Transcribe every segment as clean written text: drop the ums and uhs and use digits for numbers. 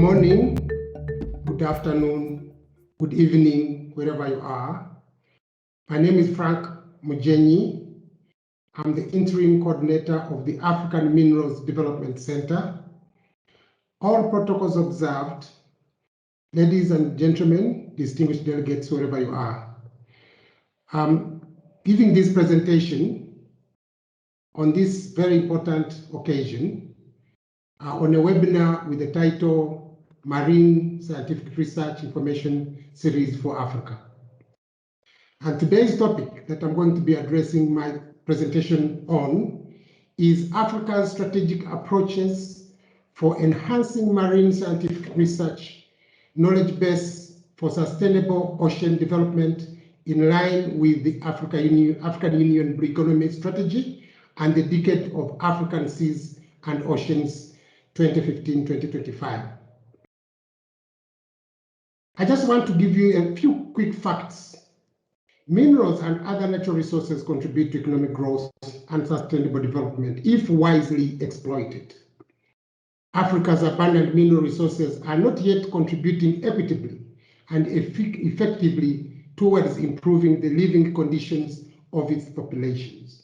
morning, good afternoon, good evening, wherever you are. My name is Mugyenyi. I'm the interim coordinator of the African Minerals Development Center. All protocols observed. Ladies and gentlemen, distinguished delegates, wherever you are. Giving this presentation on this very important occasion on a webinar with the title Marine Scientific Research Information Series for Africa. And today's topic that I'm going to be addressing my presentation on is Africa's strategic approaches for enhancing marine scientific research, knowledge base for sustainable ocean development in line with the African Union Economic Strategy and the Decade of African Seas and Oceans 2015-2025. I just want to give you a few quick facts. Minerals and other natural resources contribute to economic growth and sustainable development if wisely exploited. Africa's abundant mineral resources are not yet contributing equitably and effectively towards improving the living conditions of its populations.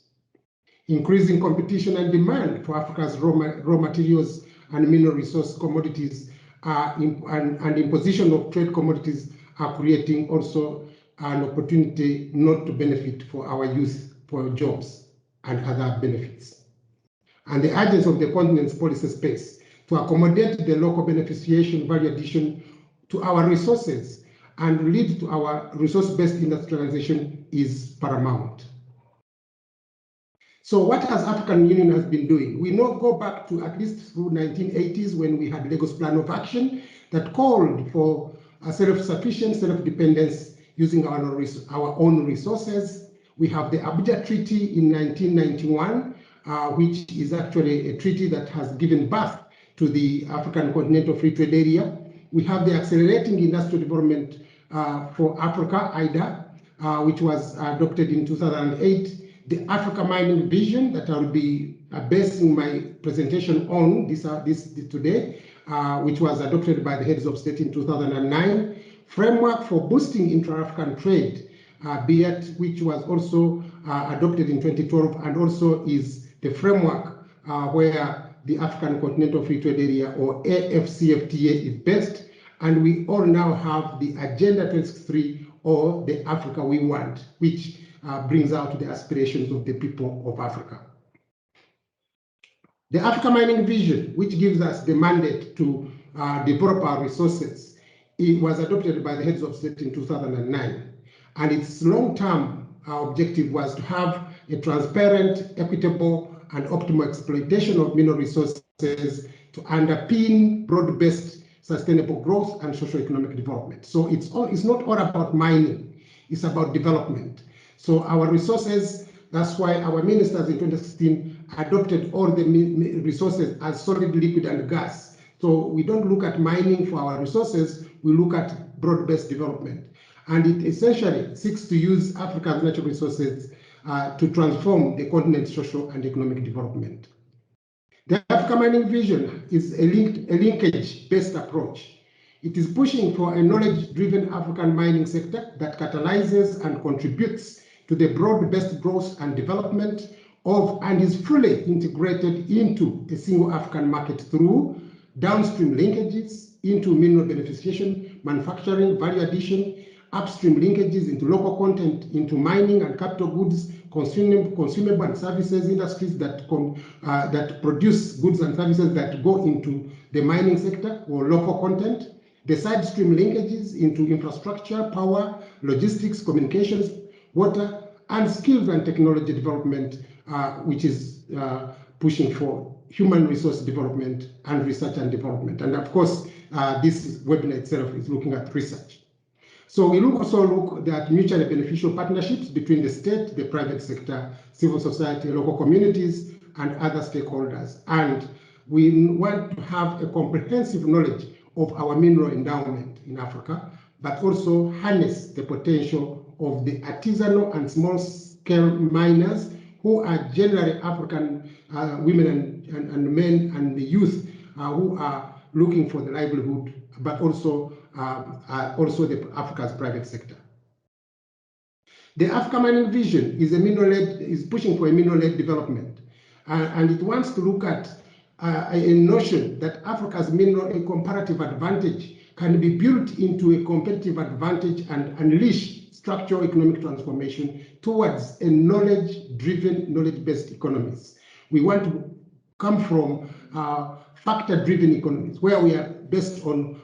Increasing competition and demand for Africa's raw materials and mineral resource commodities and imposition of trade commodities are creating also an opportunity not to benefit for our youth for jobs and other benefits. And the urgency of the continent's policy space to accommodate the local beneficiation value addition to our resources and lead to our resource-based industrialization is paramount. So what has African Union has been doing? We know go back to at least through 1980s when we had Lagos Plan of Action that called for a self-sufficient, self-dependence using our own resources. We have the Abuja Treaty in 1991, which is actually a treaty that has given birth to the African Continental Free Trade Area. We have the Accelerating Industrial Development for Africa, IDA, which was adopted in 2008. The Africa Mining Vision that I'll be basing my presentation on today, which was adopted by the heads of state in 2009. Framework for boosting intra-African trade, which was also adopted in 2012, and also is the framework where the African Continental Free Trade Area, or AFCFTA, is based. And we all now have the Agenda 2063, or the Africa we want, which brings out the aspirations of the people of Africa. The Africa Mining Vision, which gives us the mandate to develop our resources, it was adopted by the heads of state in 2009. And its long-term objective was to have a transparent, equitable, and optimal exploitation of mineral resources to underpin broad-based sustainable growth and socio-economic development. So it's not all about mining, it's about development. So our resources, that's why our ministers in 2016 adopted all the resources as solid, liquid, and gas. So we don't look at mining for our resources, we look at broad-based development. And it essentially seeks to use Africa's natural resources to transform the continent's social and economic development. The Africa Mining Vision is a linkage-based approach. It is pushing for a knowledge-driven African mining sector that catalyzes and contributes to the broad-based growth and development of, and is fully integrated into a single African market through downstream linkages into mineral beneficiation, manufacturing, value addition, upstream linkages into local content, into mining and capital goods, consumable and services industries that produce goods and services that go into the mining sector or local content, the side stream linkages into infrastructure, power, logistics, communications, water, and skills and technology development, which is pushing for human resource development and research and development. And of course, this webinar itself is looking at research. So we also look at mutually beneficial partnerships between the state, the private sector, civil society, local communities, and other stakeholders. And we want to have a comprehensive knowledge of our mineral endowment in Africa, but also harness the potential of the artisanal and small-scale miners who are generally African women and men and the youth who are looking for the livelihood, but also the Africa's private sector. The Africa Mining Vision is pushing for a mineral-led development, and it wants to look at a notion that Africa's mineral comparative advantage can be built into a competitive advantage and unleash structural economic transformation towards a knowledge-driven, knowledge-based economies. We want to come from factor-driven economies, where we are based on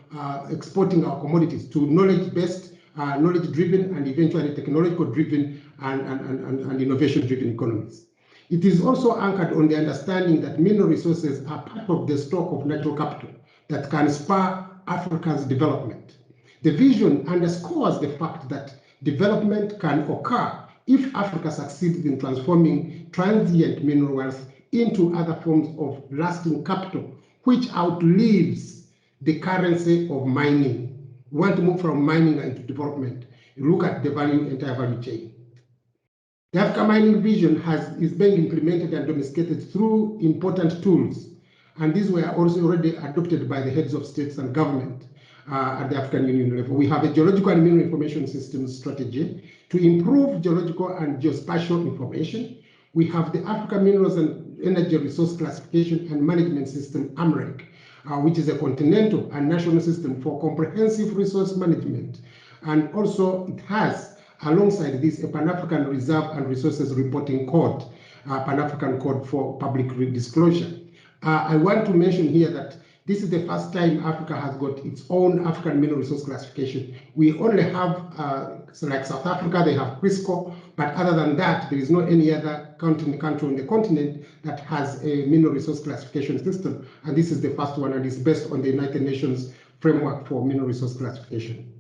exporting our commodities, to knowledge-based, knowledge-driven, and eventually technological-driven and innovation-driven economies. It is also anchored on the understanding that mineral resources are part of the stock of natural capital that can spur Africa's development. The vision underscores the fact that development can occur if Africa succeeds in transforming transient mineral wealth into other forms of lasting capital, which outlives the currency of mining. We want to move from mining into development. You look at the entire value chain. The Africa Mining Vision is being implemented and domesticated through important tools, and these were also already adopted by the heads of states and government at the African Union level. We have a geological and mineral information systems strategy to improve geological and geospatial information. We have the African Minerals and Energy Resource Classification and Management System, AMREC, which is a continental and national system for comprehensive resource management. And also it has, alongside this, a Pan-African Reserve and Resources Reporting Code, Pan-African Code for Public Disclosure. I want to mention here that this is the first time Africa has got its own African Mineral Resource Classification. We only have, so like South Africa, they have Crisco, but other than that, there is no any other country on the continent that has a mineral resource classification system. And this is the first one, and it's based on the United Nations framework for mineral resource classification.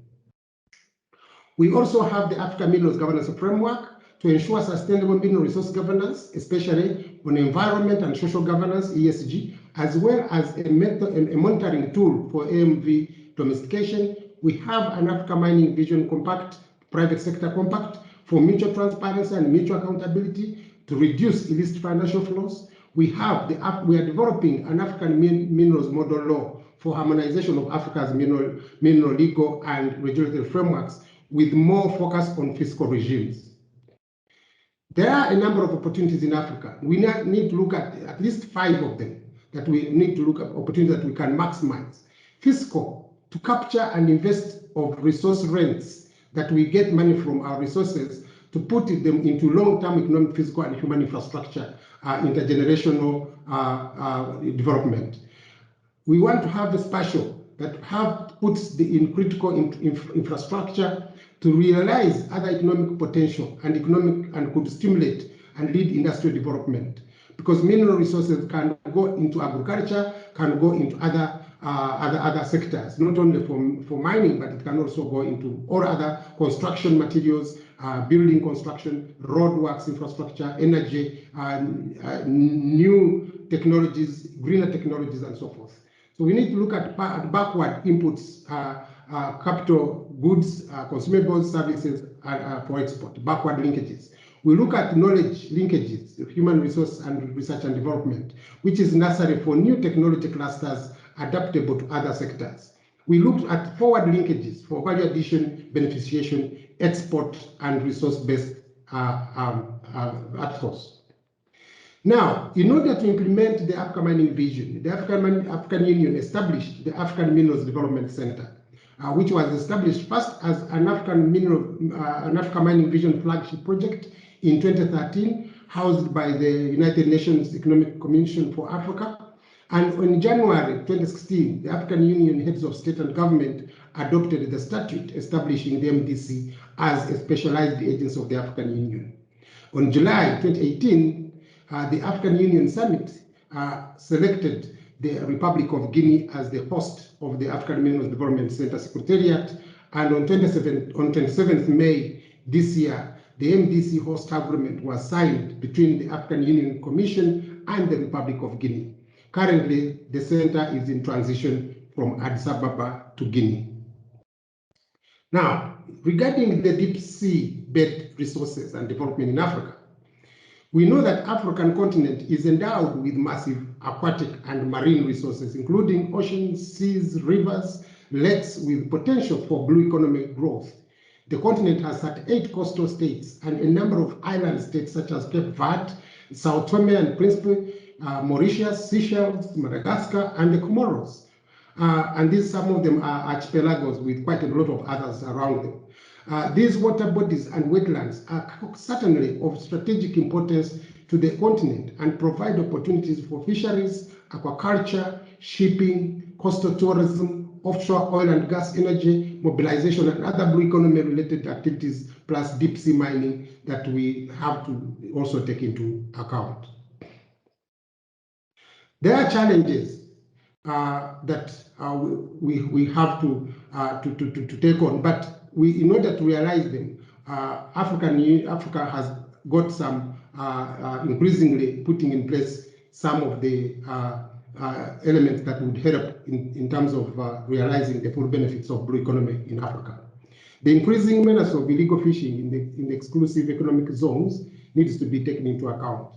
We also have the African Minerals Governance Framework to ensure sustainable mineral resource governance, especially on environment and social governance, ESG, as well as a monitoring tool for AMV domestication. We have an Africa Mining Vision Compact, private sector compact, for mutual transparency and mutual accountability to reduce illicit financial flows. We are developing an African Minerals Model Law for harmonization of Africa's mineral legal and regulatory frameworks, with more focus on fiscal regimes. There are a number of opportunities in Africa. We need to look at least 5 of them, that we need to look at opportunities that we can maximize. Fiscal, to capture and invest of resource rents, that we get money from our resources to put them into long-term economic, physical, and human infrastructure, intergenerational development. We want to have the spatial, that puts in critical infrastructure to realize other economic potential and could stimulate and lead industrial development. Because mineral resources can go into agriculture, can go into other sectors, not only for mining, but it can also go into all other construction materials, building construction, roadworks, infrastructure, energy, new technologies, greener technologies, and so forth. So we need to look at backward inputs, capital goods, consumables, services for export, backward linkages. We look at knowledge linkages, human resource and research and development, which is necessary for new technology clusters adaptable to other sectors. We looked at forward linkages for value addition, beneficiation, export, and resource-based actors. Now, in order to implement the Africa Mining Vision, the African Union established the African Minerals Development Center, which was established first as an Africa Mining Vision flagship project in 2013, housed by the United Nations Economic Commission for Africa. And in January 2016, the African Union heads of state and government adopted the statute establishing the MDC as a specialized agency of the African Union. On July 2018, the African Union Summit selected the Republic of Guinea as the host of the African Minerals Development Center Secretariat, and on 27th May this year, the MDC host agreement was signed between the African Union Commission and the Republic of Guinea. Currently, the center is in transition from Addis Ababa to Guinea. Now, regarding the deep sea bed resources and development in Africa, We know that African continent is endowed with massive aquatic and marine resources, including oceans, seas, rivers, lakes with potential for blue economic growth. The continent has 38 coastal states and a number of island states such as Cape Verde, Sao Tome and Principe, Mauritius, Seychelles, Madagascar, and the Comoros. And some of them are archipelagos with quite a lot of others around them. These water bodies and wetlands are certainly of strategic importance to the continent and provide opportunities for fisheries, aquaculture, shipping, coastal tourism, offshore oil and gas energy, mobilization, and other blue economy related activities, plus deep sea mining that we have to also take into account. There are challenges that we have to take on, but in order to realize them, Africa has got some increasingly putting in place some of the elements that would help in terms of realizing the full benefits of blue economy in Africa. The increasing menace of illegal fishing in the exclusive economic zones needs to be taken into account.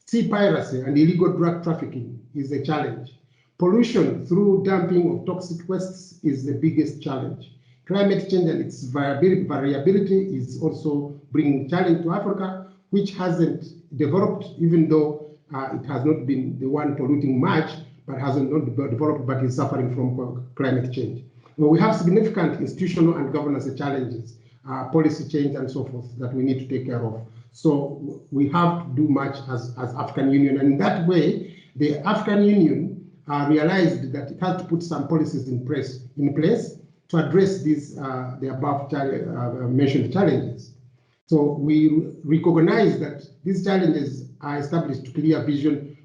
Sea piracy and illegal drug trafficking is a challenge. Pollution through dumping of toxic wastes is the biggest challenge. Climate change and its variability is also bringing challenge to Africa, which hasn't developed, even though it has not been the one polluting much, but hasn't not developed, but is suffering from climate change. Well, we have significant institutional and governance challenges, policy change and so forth that we need to take care of. So we have to do much as African Union, and in that way, the African Union realized that it has to put some policies in place to address these the above mentioned challenges. So we recognize that these challenges are established clear vision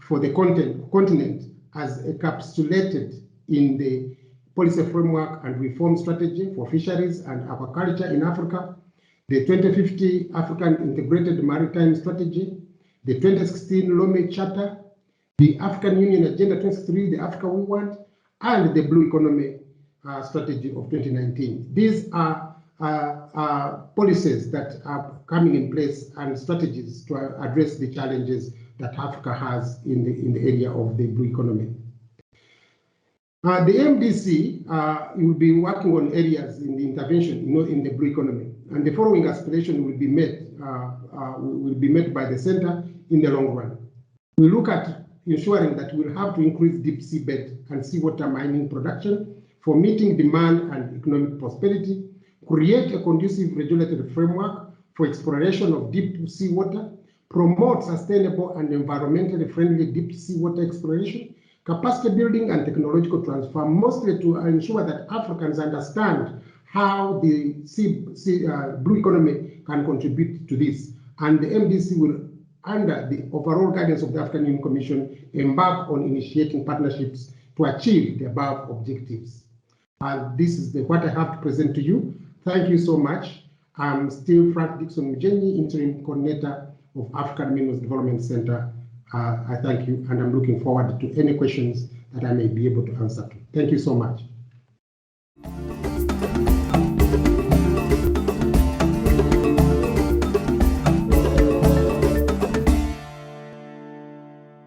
for the continent as encapsulated in the policy framework and reform strategy for fisheries and aquaculture in Africa, the 2050 African Integrated Maritime Strategy, the 2016 Lome Charter, the African Union Agenda 23, the Africa We Want, and the Blue Economy Strategy of 2019. These are policies that are coming in place and strategies to address the challenges that Africa has in the area of the blue economy. The MDC will be working on areas in the intervention in the blue economy, and the following aspiration will be met by the center in the long run. We look at ensuring that we'll have to increase deep seabed and seawater mining production for meeting demand and economic prosperity, create a conducive regulatory framework for exploration of deep seawater, promote sustainable and environmentally friendly deep seawater exploration, capacity building and technological transfer, mostly to ensure that Africans understand how the blue economy can contribute to this. And the MDC will, under the overall guidance of the African Union Commission, embark on initiating partnerships to achieve the above objectives. And this is what I have to present to you. Thank you so much. I'm still Frank Dixon Mugyenyi, Interim Coordinator of African Minerals Development Center. I thank you, and I'm looking forward to any questions that I may be able to answer to. Thank you so much.